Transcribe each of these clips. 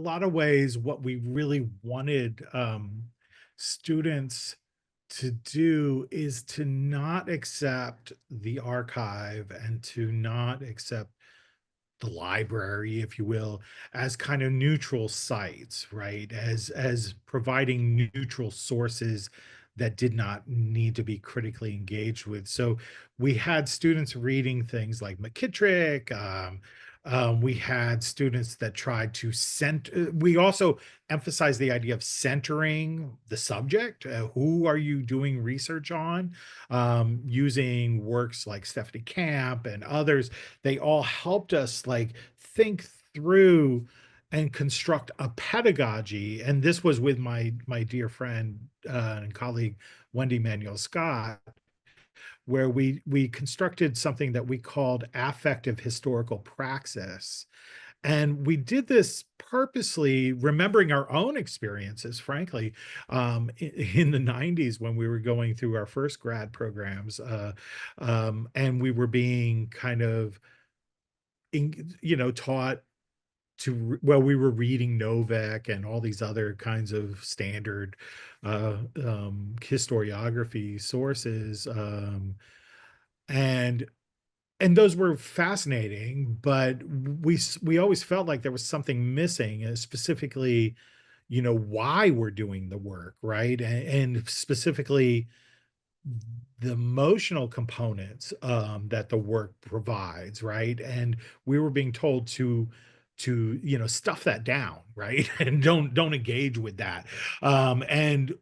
lot of ways, what we really wanted students to do is to not accept the archive and to not accept the library, if you will, as kind of neutral sites, right? As providing neutral sources that did not need to be critically engaged with. So we had students reading things like McKittrick. We had students that tried to we also emphasize the idea of centering the subject. Who are you doing research on? Using works like Stephanie Camp and others. They all helped us like think through and construct a pedagogy. And this was with my dear friend and colleague Wendy Manuel Scott, where we constructed something that we called affective historical praxis. And we did this purposely, remembering our own experiences, frankly, in the 90s when we were going through our first grad programs, and we were being kind of, taught well, we were reading Novak and all these other kinds of standard historiography sources, and those were fascinating, but we always felt like there was something missing, specifically, why we're doing the work, right? And specifically the emotional components that the work provides, right? And we were being told to stuff that down, right? And don't engage with that. And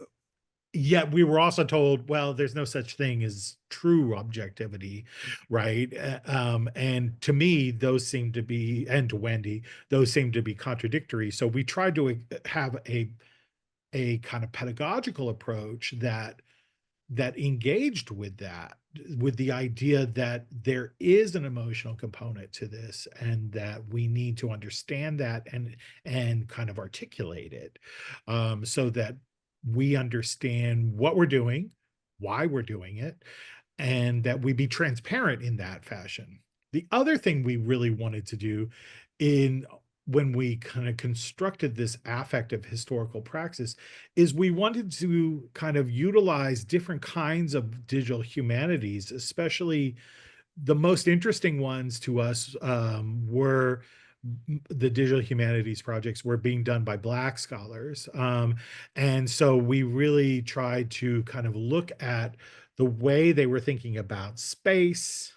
yet we were also told, well, there's no such thing as true objectivity, right? And to me, those seem to be, and to Wendy, those seem to be contradictory. So we tried to have a kind of pedagogical approach that engaged with that, with the idea that there is an emotional component to this and that we need to understand that and kind of articulate it, so that we understand what we're doing, why we're doing it, and that we be transparent in that fashion. The other thing we really wanted to do in when we kind of constructed this affective historical praxis is we wanted to kind of utilize different kinds of digital humanities, especially the most interesting ones to us were the digital humanities projects were being done by Black scholars. And so we really tried to kind of look at the way they were thinking about space,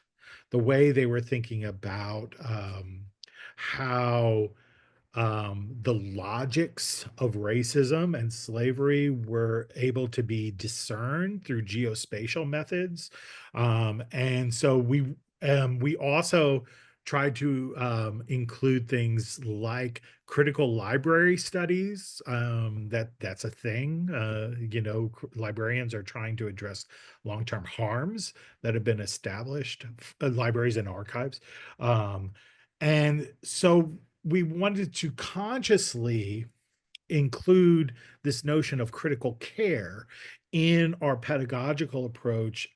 the way they were thinking about how the logics of racism and slavery were able to be discerned through geospatial methods. And so we also tried to include things like critical library studies. That's a thing. Librarians are trying to address long-term harms that have been established, libraries and archives. And so we wanted to consciously include this notion of critical care in our pedagogical approach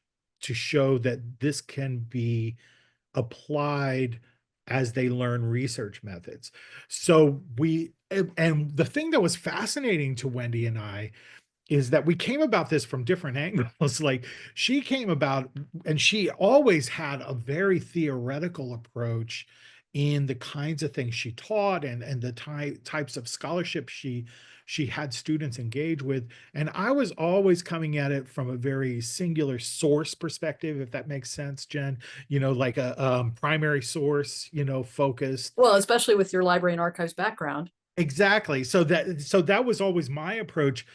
to show that this can be applied as they learn research methods. So and the thing that was fascinating to Wendy and I is that we came about this from different angles. Like she came about, and she always had a very theoretical approach in the kinds of things she taught and the types of scholarship she had students engage with. And I was always coming at it from a very singular source perspective, if that makes sense, Jen. Like a primary source, focused. Well, especially with your library and archives background. Exactly. So that was always my approach.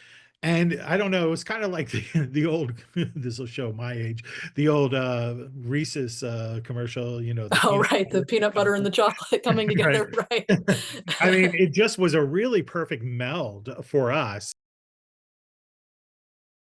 And I don't know, it was kind of like the old, this will show my age, the old Reese's commercial, the Oh, peanut right. The peanut butter and the chocolate coming butter, together, right? right? I mean, it just was a really perfect meld for us.